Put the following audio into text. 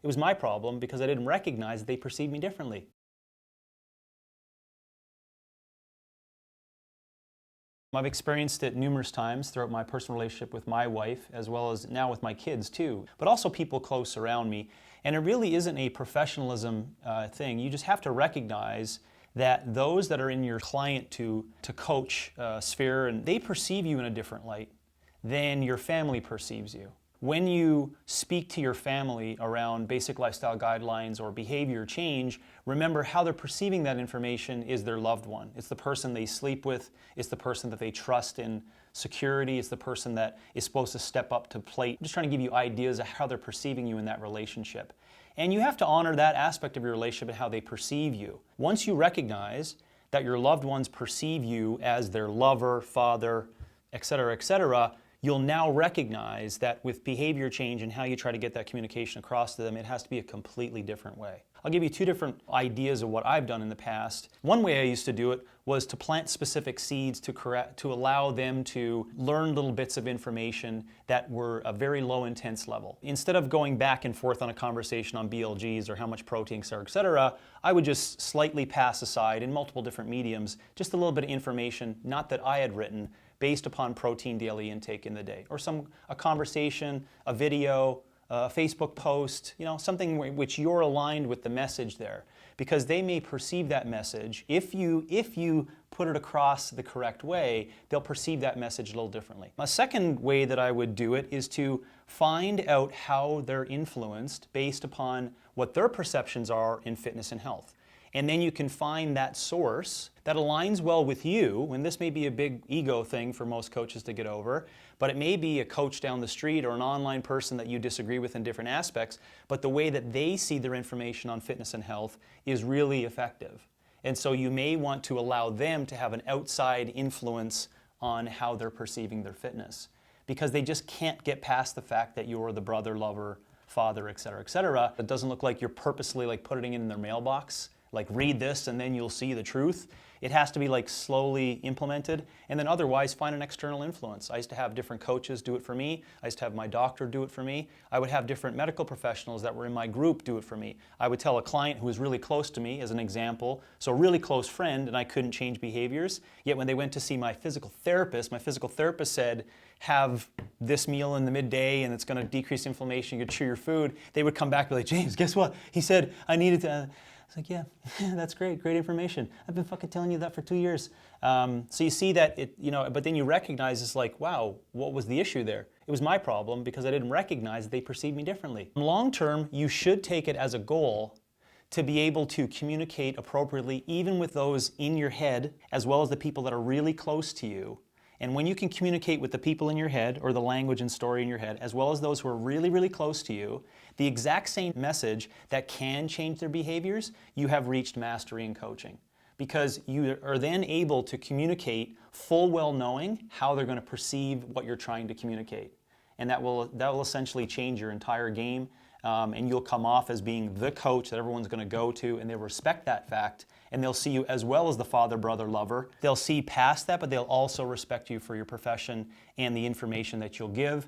It was my problem because I didn't recognize that they perceived me differently. I've experienced it numerous times throughout my personal relationship with my wife, as well as now with my kids too, but also people close around me. And it really isn't a professionalism thing. You just have to recognize that those that are in your client to coach sphere, and they perceive you in a different light than your family perceives you. When you speak to your family around basic lifestyle guidelines or behavior change, remember how they're perceiving that information is their loved one. It's the person they sleep with, it's the person that they trust in security, it's the person that is supposed to step up to plate. I'm just trying to give you ideas of how they're perceiving you in that relationship. And you have to honor that aspect of your relationship and how they perceive you. Once you recognize that your loved ones perceive you as their lover, father, etc., you'll now recognize that with behavior change and how you try to get that communication across to them, it has to be a completely different way. I'll give you two different ideas of what I've done in the past. One way I used to do it was to plant specific seeds to allow them to learn little bits of information that were a very low intense level. Instead of going back and forth on a conversation on BLGs or how much protein, etc., I would just slightly pass aside in multiple different mediums just a little bit of information, not that I had written, based upon protein daily intake in the day, or a conversation, a video, a Facebook post, something which you're aligned with the message there, because they may perceive that message. If you put it across the correct way, they'll perceive that message a little differently. A second way that I would do it is to find out how they're influenced based upon what their perceptions are in fitness and health. And then you can find that source that aligns well with you, and this may be a big ego thing for most coaches to get over, but it may be a coach down the street or an online person that you disagree with in different aspects, but the way that they see their information on fitness and health is really effective. And so you may want to allow them to have an outside influence on how they're perceiving their fitness, because they just can't get past the fact that you're the brother, lover, father, etc. It doesn't look like you're purposely putting it in their mailbox. Read this and then you'll see the truth. It has to be slowly implemented, and then otherwise find an external influence. I used to have different coaches do it for me. I used to have my doctor do it for me. I would have different medical professionals that were in my group do it for me. I would tell a client who was really close to me, as an example, so a really close friend, and I couldn't change behaviors, yet when they went to see my physical therapist said, have this meal in the midday and it's going to decrease inflammation, you could chew your food. They would come back and be like, James, guess what? He said I needed to... I was like, yeah, that's great information. I've been fucking telling you that for 2 years. So you see that, but then you recognize it's like, wow, what was the issue there? It was my problem because I didn't recognize that they perceived me differently. Long term, you should take it as a goal to be able to communicate appropriately, even with those in your head, as well as the people that are really close to you. And when you can communicate with the people in your head, or the language and story in your head, as well as those who are really, really close to you, the exact same message that can change their behaviors, you have reached mastery in coaching. Because you are then able to communicate full well knowing how they're going to perceive what you're trying to communicate. And that will essentially change your entire game, and you'll come off as being the coach that everyone's going to go to, and they'll respect that fact, and they'll see you as well as the father, brother, lover. They'll see past that, but they'll also respect you for your profession and the information that you'll give.